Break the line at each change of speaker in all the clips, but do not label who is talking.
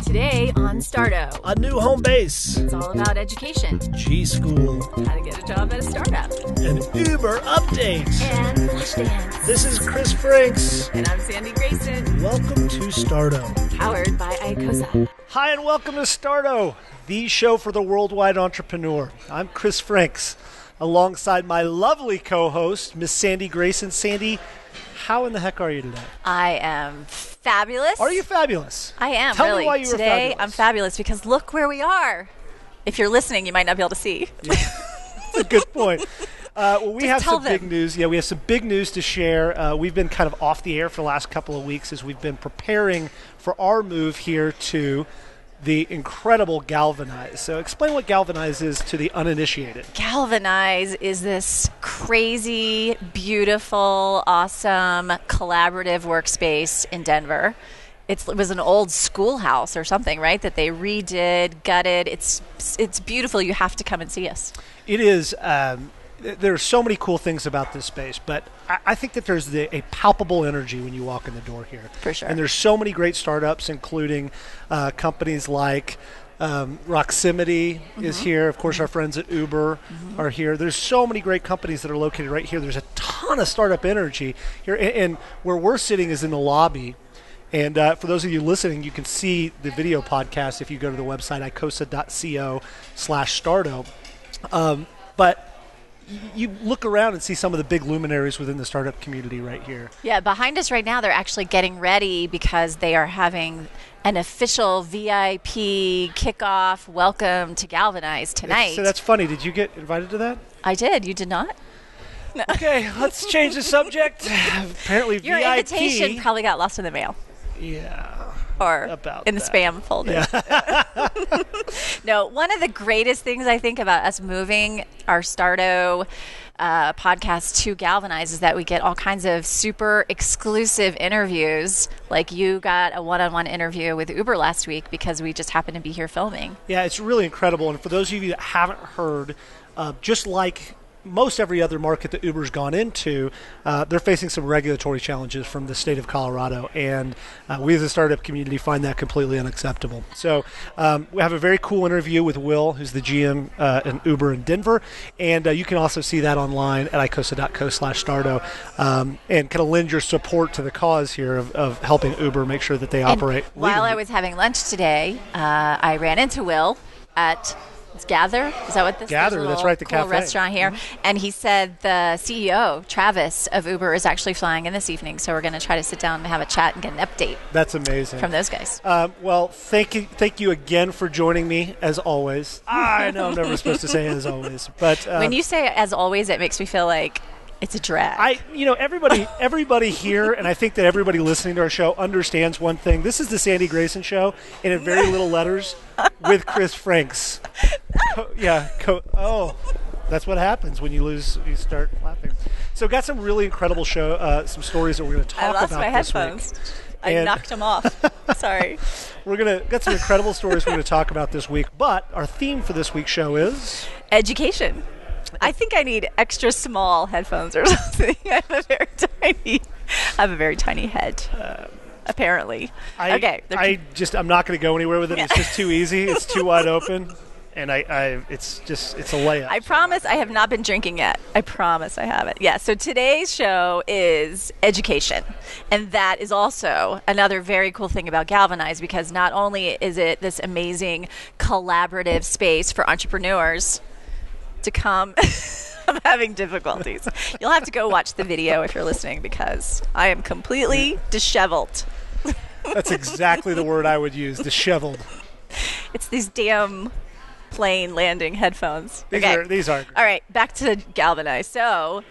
Today on Starto,
A new home base.
it's all about education,
G School.
how to get a job at a startup,
An Uber update.
and Flashdance.
This is Chris Franks.
And I'm Sandy Grayson,
Welcome to Starto.
powered by Icosa.
Hi, and welcome to Starto, the show for the worldwide entrepreneur. I'm Chris Franks, alongside my lovely co-host, Miss Sandy Grayson. Sandy, how in the heck are you today?
I am fabulous.
Are you fabulous?
I am,
Tell
really.
me why you were
Today,
fabulous.
I'm fabulous because look where we are. If you're listening, you might not be able to see.
That's a good point. Well, we have
tell
some big
them.
news. Yeah, we have some big news to share. We've been kind of off the air for the last couple of weeks as we've been preparing for our move here to the incredible Galvanize. So explain what Galvanize is to the uninitiated.
Galvanize is this crazy, beautiful, awesome, collaborative workspace in Denver. It was an old schoolhouse or something, right, that they redid, gutted. It's beautiful. You have to come and see us.
It is. There are so many cool things about this space, but I think that there's a palpable energy when you walk in the door here.
For sure.
And there's so many great startups, including companies like Roximity is here. Of course, our friends at Uber are here. There's so many great companies that are located right here. There's a ton of startup energy here. And where we're sitting is in the lobby. And for those of you listening, you can see the video podcast if you go to the website, icosa.co/starto. But you look around and see some of the big luminaries within the startup community right here.
Yeah, behind us right now, they're actually getting ready because they are having an official VIP kickoff welcome to Galvanize tonight.
So that's funny. Did you get invited to that?
I did. You did not?
Okay, let's change the subject. Apparently
Your
VIP.
invitation probably got lost in the mail
Yeah.
or
About
in the
that.
spam folder. No, one of the greatest things I think about us moving our Starto podcast to Galvanize is that we get all kinds of super exclusive interviews. Like you got a one-on-one interview with Uber last week because we just happened to be here filming.
Yeah, it's really incredible. And for those of you that haven't heard, just like most every other market that Uber's gone into, they're facing some regulatory challenges from the state of Colorado, and we as a startup community find that completely unacceptable. So we have a very cool interview with Will, who's the GM in Uber in Denver, and you can also see that online at icosa.co/starto, and kind of lend your support to the cause here of helping Uber make sure that they operate
While
legally.
I was having lunch today, I ran into Will at Gather. Is that what this is?
Gather, that's right, the
cool
cafe.
restaurant here. And he said the CEO, Travis, of Uber is actually flying in this evening. So we're going to try to sit down and have a chat and get an update
That's amazing.
from those guys.
Well, thank you again for joining me, as always. I know I'm never supposed to say as always, but
When you say as always, it makes me feel like it's a drag.
everybody here, and I think that everybody listening to our show understands one thing. This is the Sandy Grayson Show, and in very little letters, with Chris Franks. Oh, that's what happens when you lose. You start laughing. So, got some really incredible some stories that we're going to talk
I
about
lost my
this
headphones.
week.
I
And-
knocked them off. Sorry.
Got some incredible stories we're going to talk about this week. But our theme for this week's show is
Education. I think I need extra small headphones or something. I have a very tiny head. Apparently.
I'm not going to go anywhere with it. It's just too easy. It's too wide open, and it's a layup.
I promise I have not been drinking yet. I promise I haven't. Yeah, so today's show is education. And that is also another very cool thing about Galvanize, because not only is it this amazing collaborative space for entrepreneurs to come. I'm having difficulties. You'll have to go watch the video if you're listening, because I am completely disheveled.
That's exactly the word I would use, disheveled.
It's these damn plane landing headphones.
These are.
All right, back to Galvanize. So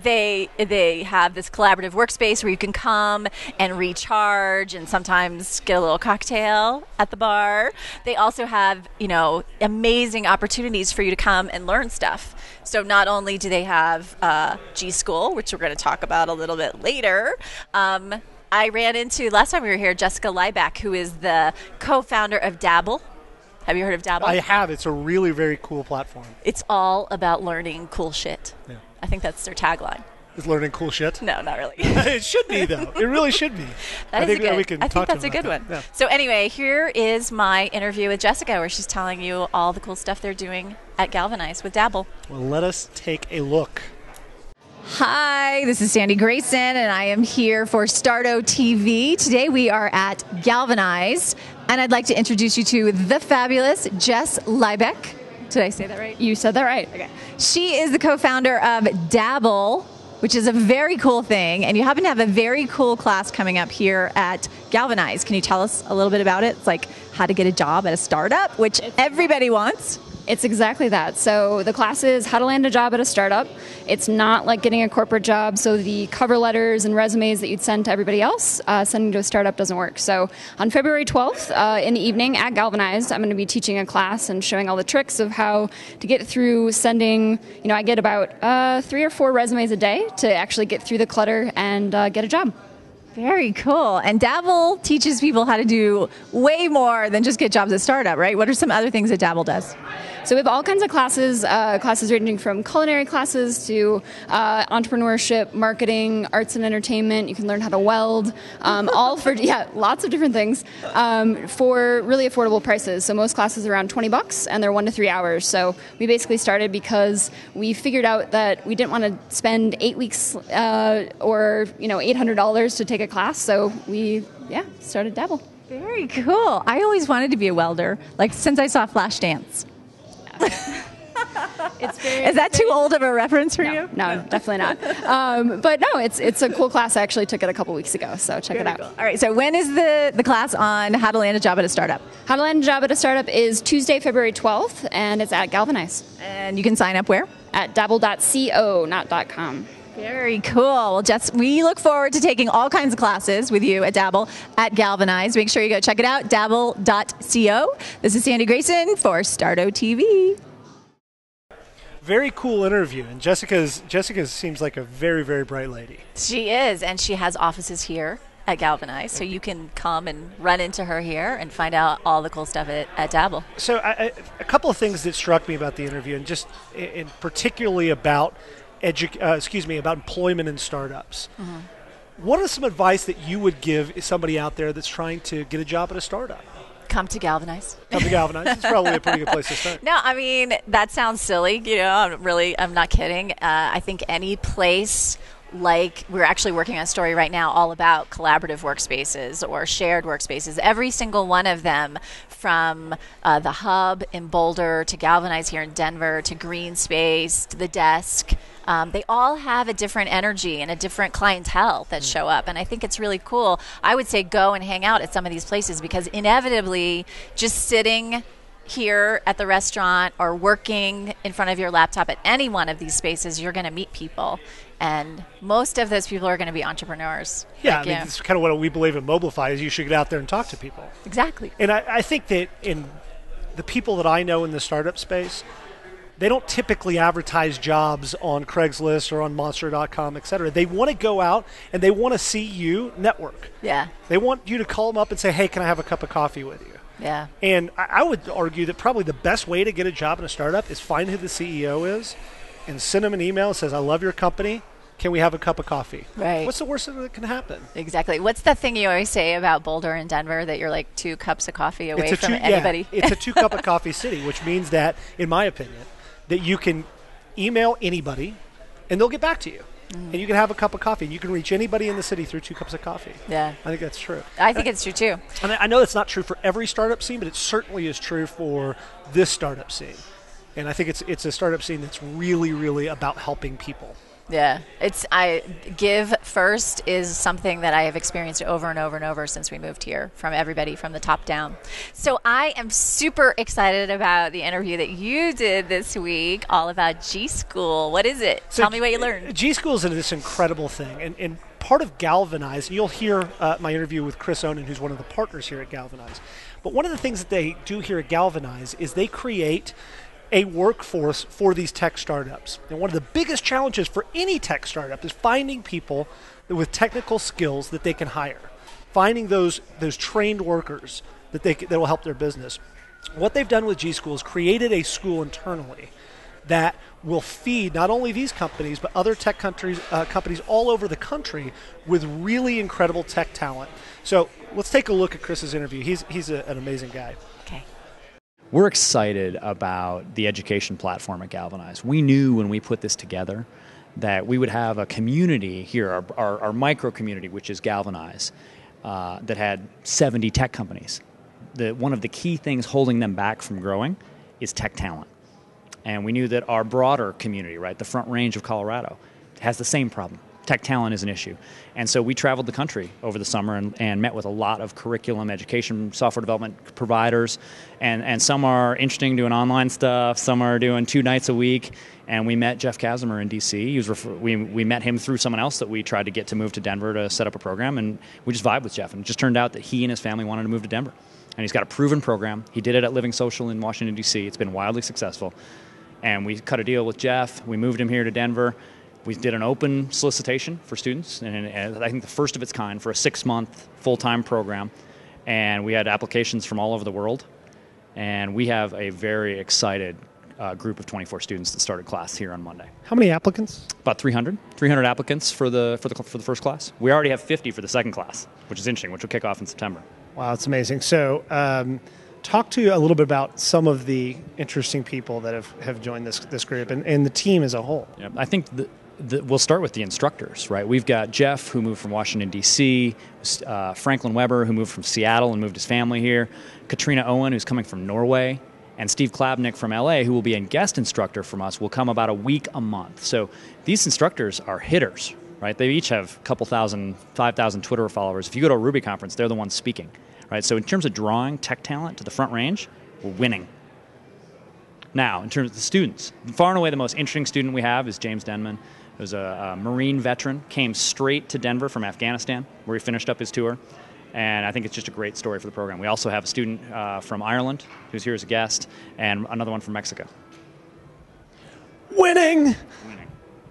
they have this collaborative workspace where you can come and recharge and sometimes get a little cocktail at the bar. They also have, amazing opportunities for you to come and learn stuff. So not only do they have G School, which we're going to talk about a little bit later, I ran into, last time we were here, Jessica Lieback, who is the co-founder of Dabble. Have you heard of Dabble?
I have. It's a really very cool platform.
It's all about learning cool shit.
Yeah.
I think that's their tagline.
is learning cool shit?
No, not really.
It should be, though. It really should be.
I think that's a good
that.
one.
Yeah.
So anyway, here is my interview with Jessica, where she's telling you all the cool stuff they're doing at Galvanize with Dabble.
Well, let us take a look.
Hi, this is Sandy Grayson, and I am here for Starto TV. Today we are at Galvanize, and I'd like to introduce you to the fabulous Jess Liebeck. Did I say that right?
You said that right.
Okay. She is the co-founder of Dabble, which is a very cool thing, and you happen to have a very cool class coming up here at Galvanize. Can you tell us a little bit about it? It's like how to get a job at a startup, which everybody wants.
It's exactly that. So the class is how to land a job at a startup. It's not like getting a corporate job, so the cover letters and resumes that you'd send to everybody else, sending to a startup doesn't work. So on February 12th in the evening at Galvanize, I'm going to be teaching a class and showing all the tricks of how to get through sending, I get about 3 or 4 resumes a day to actually get through the clutter and get a job.
Very cool. And Dabble teaches people how to do way more than just get jobs at startup, right? What are some other things that Dabble does?
So we have all kinds of classes ranging from culinary classes to entrepreneurship, marketing, arts and entertainment. You can learn how to weld, all for, lots of different things for really affordable prices. So most classes are around $20 and they're 1 to 3 hours. So we basically started because we figured out that we didn't want to spend 8 weeks or $800 to take a class. So we started Dabble.
Very cool. I always wanted to be a welder, like since I saw Flashdance. Is that too old of a reference for you?
No, definitely not. But no, it's a cool class. I actually took it a couple weeks ago, so check it out.
Cool. All right, so when is the class on how to land a job at a startup?
How to land a job at a startup is Tuesday, February 12th, and it's at Galvanize.
And you can sign up where?
At dabble.co, not .com.
Very cool. Well, Jess, we look forward to taking all kinds of classes with you at Dabble at Galvanize. Make sure you go check it out, dabble.co. This is Sandy Grayson for Starto TV.
Very cool interview, and Jessica seems like a very, very bright lady.
She is, and she has offices here at Galvanize, so you can come and run into her here and find out all the cool stuff at Dabble.
So a couple of things that struck me about the interview, and just in particularly about about employment in startups. Mm-hmm. What is some advice that you would give somebody out there that's trying to get a job at a startup?
Come to Galvanize.
Come to Galvanize. It's probably a pretty good place to start.
No, I mean, that sounds silly. I'm not kidding. I think any place, like we're actually working on a story right now all about collaborative workspaces or shared workspaces. Every single one of them, from the hub in Boulder to Galvanize here in Denver to Green Space to the desk, they all have a different energy and a different clientele that show up. And I think it's really cool. I would say go and hang out at some of these places, because inevitably just sitting here at the restaurant or working in front of your laptop at any one of these spaces, you're going to meet people. And most of those people are going to be entrepreneurs.
Yeah, it's kind of what we believe in Mobilify, is you should get out there and talk to people.
Exactly.
And I think that in the people that I know in the startup space, they don't typically advertise jobs on Craigslist or on Monster.com, et cetera. They want to go out and they want to see you network.
Yeah.
They want you to call them up and say, hey, can I have a cup of coffee with you?
Yeah.
And I would argue that probably the best way to get a job in a startup is find who the CEO is and send them an email that says, I love your company. Can we have a cup of coffee?
Right.
What's the worst thing that can happen?
Exactly. What's the thing you always say about Boulder and Denver, that you're like 2 cups of coffee away from anybody?
Yeah, it's a 2 cup of coffee city, which means that, in my opinion, that you can email anybody and they'll get back to you. And you can have a cup of coffee. And you can reach anybody in the city through 2 cups of coffee.
Yeah.
I think that's true.
I think it's true, too.
And I know it's not true for every startup scene, but it certainly is true for this startup scene. And I think it's a startup scene that's really, really about helping people.
Yeah, give first is something that I have experienced over and over and over since we moved here, from everybody from the top down. So I am super excited about the interview that you did this week, all about G School. What is it? Tell me what you learned.
G School is this incredible thing, and part of Galvanize, and you'll hear my interview with Chris Onan, who's one of the partners here at Galvanize. But one of the things that they do here at Galvanize is they create a workforce for these tech startups. And one of the biggest challenges for any tech startup is finding people with technical skills that they can hire, finding those trained workers that will help their business. What they've done with G School is created a school internally that will feed not only these companies, but other tech companies all over the country with really incredible tech talent. So let's take a look at Chris's interview. He's an amazing guy.
Okay.
We're excited about the education platform at Galvanize. We knew when we put this together that we would have a community here, our micro community, which is Galvanize, that had 70 tech companies. One of the key things holding them back from growing is tech talent. And we knew that our broader community, right, the Front Range of Colorado, has the same problem. Tech talent is an issue. And so we traveled the country over the summer and met with a lot of curriculum, education, software development providers. And some are interesting, doing online stuff. Some are doing 2 nights a week. And we met Jeff Kasimer in D.C. We met him through someone else that we tried to get to move to Denver to set up a program. And we just vibed with Jeff. And it just turned out that he and his family wanted to move to Denver. And he's got a proven program. He did it at Living Social in Washington, D.C. It's been wildly successful. And we cut a deal with Jeff. We moved him here to Denver. We did an open solicitation for students, and I think the first of its kind for a 6-month full-time program. And we had applications from all over the world. And we have a very excited group of 24 students that started class here on Monday.
How many applicants?
About 300 applicants for the first class. We already have 50 for the second class, which is interesting, which will kick off in September.
Wow, that's amazing. So talk to you a little bit about some of the interesting people that have joined this group and the team as a whole.
Yeah, I think we'll start with the instructors, right? We've got Jeff, who moved from Washington, D.C., Franklin Weber, who moved from Seattle and moved his family here, Katrina Owen, who's coming from Norway, and Steve Klabnik from L.A., who will be a guest instructor from us, will come about a week a month. So these instructors are hitters, right? They each have a couple thousand, 5,000 Twitter followers. If you go to a Ruby conference, they're the ones speaking, right? So in terms of drawing tech talent to the Front Range, we're winning. Now, in terms of the students, far and away the most interesting student we have is James Denman, who's a Marine veteran, came straight to Denver from Afghanistan, where he finished up his tour. And I think it's just a great story for the program. We also have a student from Ireland who's here as a guest, and another one from Mexico.
Winning.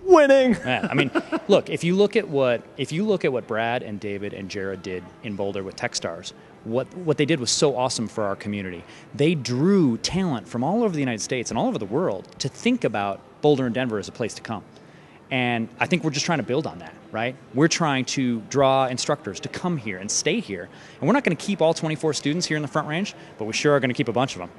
Yeah, I mean, look, if you look at what Brad and David and Jared did in Boulder with Techstars, what they did was so awesome for our community. They drew talent from all over the United States and all over the world to think about Boulder and Denver as a place to come. And I think we're just trying to build on that, right? We're trying to draw instructors to come here and stay here. And we're not going to keep all 24 students here in the Front Range, but we sure are going to keep a bunch of them.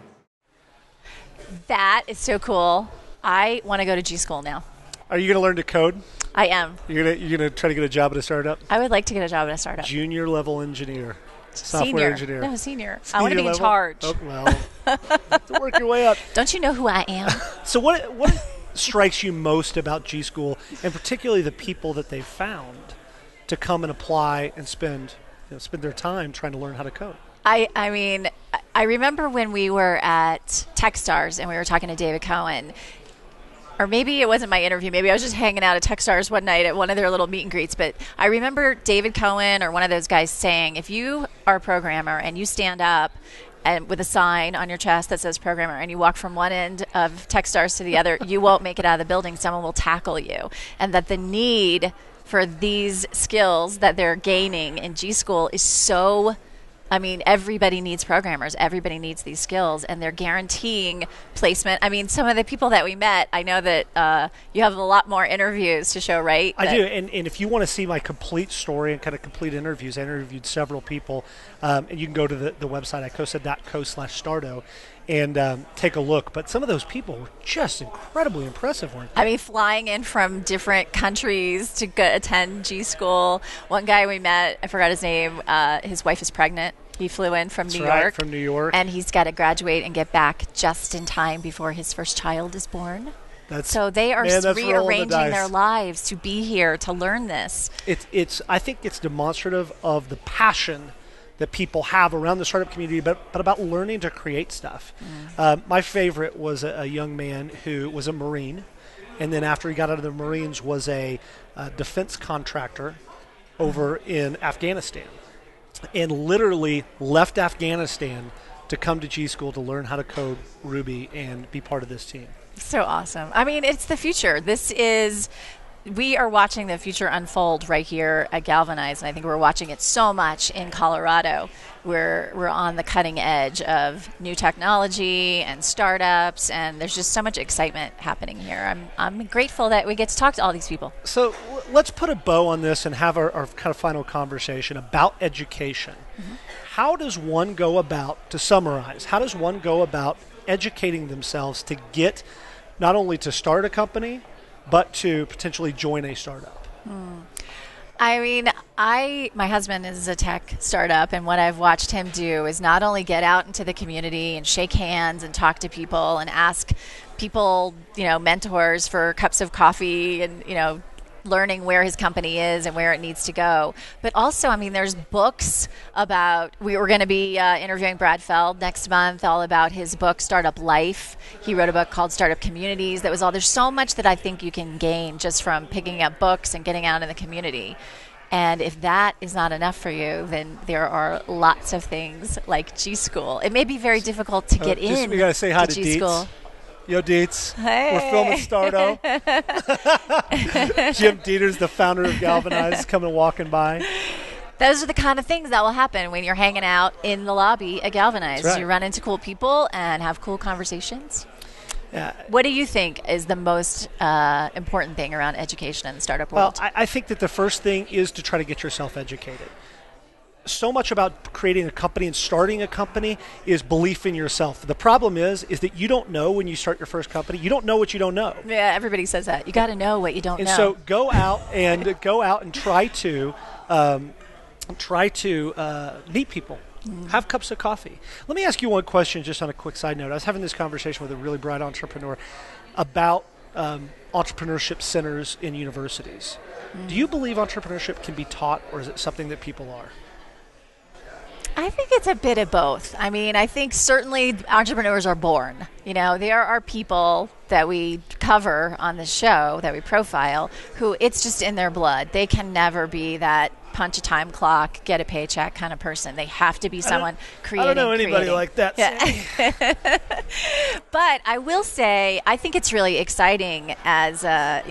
That is so cool. I want to go to G School now.
Are you going to learn to code?
I am.
You're gonna try to get a job at a startup?
I would like to get a job at a startup.
Junior level engineer. Software
Senior.
engineer.
No, senior. I want to be
level?
in charge.
Oh, well, to work your way up.
Don't you know who I am?
So what strikes you most about G School, and particularly the people that they've found to come and apply and spend their time trying to learn how to code?
I mean, I remember when we were at Techstars and we were talking to David Cohen, or maybe it wasn't my interview. Maybe I was just hanging out at Techstars one night at one of their little meet and greets. But I remember David Cohen or one of those guys saying, if you are a programmer and you stand up and with a sign on your chest that says programmer and you walk from one end of Techstars to the other, you won't make it out of the building. Someone will tackle you. And that the need for these skills that they're gaining in G School is so... I mean, everybody needs programmers. Everybody needs these skills, and they're guaranteeing placement. I mean, some of the people that we met, I know that you have a lot more interviews to show, right?
I do, and if you want to see my complete story and kind of complete interviews, I interviewed several people, and you can go to the website, icosa.co/starto, and take a look. But some of those people were just incredibly impressive, weren't they?
I mean, flying in from different countries to attend G School. One guy we met, I forgot his name, his wife is pregnant. He flew in from New York.
From New York.
And he's got to graduate and get back just in time before his first child is born. So they are rearranging their lives to be here to learn this.
I think it's demonstrative of the passion that people have around the startup community, but about learning to create stuff. My favorite was a young man who was a Marine, and then after he got out of the Marines was a defense contractor over in Afghanistan, and literally left Afghanistan to come to G School to learn how to code Ruby and be part of this team.
So awesome. I mean, it's the future. This is we are watching the future unfold right here at Galvanize, and I think we're watching it so much in Colorado. We're on the cutting edge of new technology and startups, and there's just so much excitement happening here. I'm grateful that we get to talk to all these people.
So let's put a bow on this and have our kind of final conversation about education. Mm-hmm. How does one go about, to summarize, how does one go about educating themselves to get not only to start a company, but to potentially join a startup?
I mean, my husband is a tech startup, and what I've watched him do is not only get out into the community and shake hands and talk to people and ask people, mentors for cups of coffee and, learning where his company is and where it needs to go. But also, I mean, there's books about, we were going to be interviewing Brad Feld next month all about his book, Startup Life. He wrote a book called Startup Communities. There's so much that I think you can gain just from picking up books and getting out in the community. And if that is not enough for you, then there are lots of things like G School. It may be very difficult to get in.
We got to say hi to
G School.
Yo, Dietz.
Hey.
We're filming Starto. Jim Dieter's the founder of Galvanize, coming walking by.
Those are the kind of things that will happen when you're hanging out in the lobby at Galvanize.
Right.
You run into cool people and have cool conversations.
Yeah.
What do you think is the most important thing around education in the startup world?
Well, I think that the first thing is to try to get yourself educated. So much about creating a company and starting a company is belief in yourself. The problem is that you don't know when you start your first company. You don't know what you don't know.
Yeah, everybody says that. You got to know what you don't know.
And so go out and try to meet people. Mm-hmm. Have cups of coffee. Let me ask you one question just on a quick side note. I was having this conversation with a really bright entrepreneur about entrepreneurship centers in universities. Mm-hmm. Do you believe entrepreneurship can be taught, or is it something that people are?
I think it's a bit of both. I mean, I think certainly entrepreneurs are born. There are people that we cover on the show, that we profile, who it's just in their blood. They can never be that punch a time clock, get a paycheck kind of person. They have to be someone creating.
I don't know anybody like that.
Yeah. But I will say, I think it's really exciting as a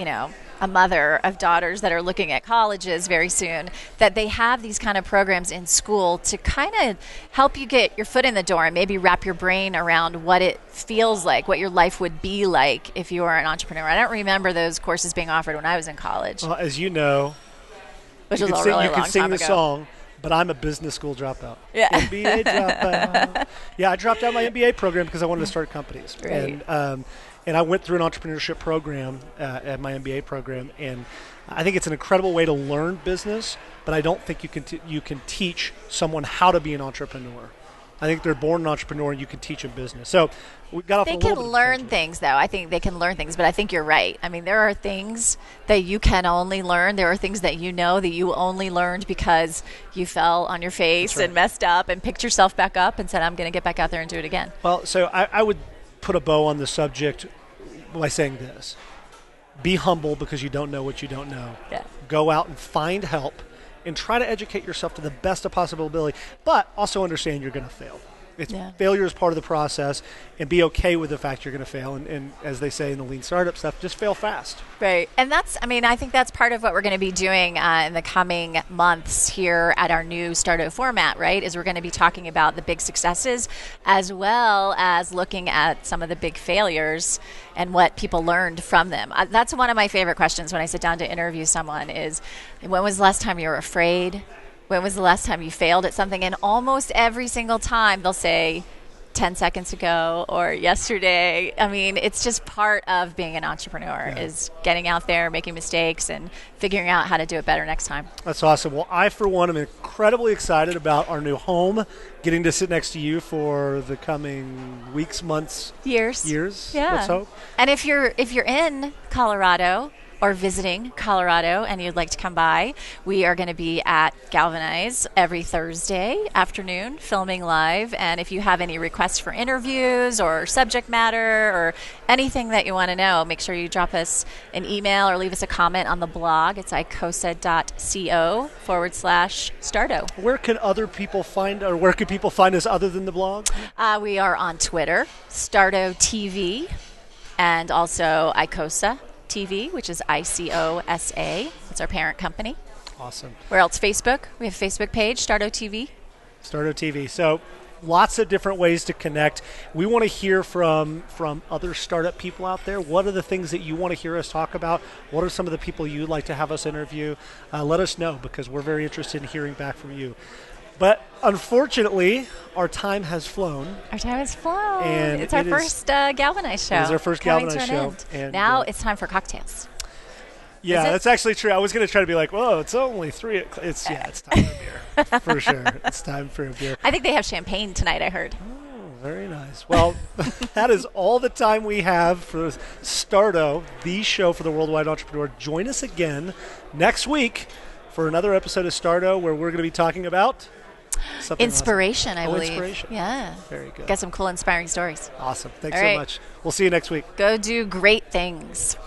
mother of daughters that are looking at colleges very soon, that they have these kind of programs in school to kind of help you get your foot in the door and maybe wrap your brain around what it feels like, what your life would be like if you were an entrepreneur. I don't remember those courses being offered when I was in college.
Well, as you know,
which was a really long time ago.
You can sing the song, but I'm a business school dropout.
Yeah.
MBA dropout. Yeah, I dropped out my MBA program because I wanted to start companies.
Right.
And I went through an entrepreneurship program at my MBA program, and I think it's an incredible way to learn business, but I don't think you can teach someone how to be an entrepreneur. I think they're born an entrepreneur, and you can teach them business. So we got off
They
a little
can
bit
learn things, though. I think they can learn things, but I think you're right. I mean, there are things that you can only learn. There are things that you only learned because you fell on your face and messed up and picked yourself back up and said, I'm going to get back out there and do it again.
Well, so I would put a bow on the subject by saying this. Be humble because you don't know what you don't know.
Yeah.
Go out and find help and try to educate yourself to the best of possible ability, but also understand you're going to fail. Failure is part of the process, and be okay with the fact you're going to fail. And as they say in the lean startup stuff, just fail fast.
Right. And I think that's part of what we're going to be doing in the coming months here at our new Starto format, right? Is we're going to be talking about the big successes as well as looking at some of the big failures and what people learned from them. That's one of my favorite questions when I sit down to interview someone is, when was the last time you were afraid? When was the last time you failed at something? And almost every single time they'll say 10 seconds ago or yesterday. I mean, it's just part of being an entrepreneur is getting out there, making mistakes, and figuring out how to do it better next time.
That's awesome. Well, I, for one, am incredibly excited about our new home, getting to sit next to you for the coming weeks, months, years.
Yeah.
Let's hope.
And if you're in Colorado or visiting Colorado and you'd like to come by, we are going to be at Galvanize every Thursday afternoon filming live. And if you have any requests for interviews or subject matter or anything that you want to know, make sure you drop us an email or leave us a comment on the blog. It's icosa.co/Starto.
Where can other people find, or where can people find us other than the blog?
We are on Twitter, Starto TV, and also Icosa TV, which is ICOSA. That's our parent company.
Awesome.
Where else? Facebook. We have a Facebook page, Starto TV.
Starto TV. So lots of different ways to connect. We want to hear from other startup people out there. What are the things that you want to hear us talk about? What are some of the people you'd like to have us interview? Let us know, because we're very interested in hearing back from you. But unfortunately, our time has flown.
Our time has flown.
And
it's our first Galvanize show.
It is our first Galvanize show.
And now it's time for cocktails.
Yeah, that's actually true. I was going to try to be like, whoa, it's only 3 o'clock. It's time for a beer. For sure. It's time for a beer.
I think they have champagne tonight, I heard.
Oh, very nice. Well, that is all the time we have for Starto, the show for the worldwide entrepreneur. Join us again next week for another episode of Starto, where we're going to be talking about something
inspiration,
awesome.
I believe.
Inspiration.
Yeah.
Very good.
Got some cool, inspiring stories.
Awesome. Thanks
all
so
right.
much. We'll see you next week.
Go do great things.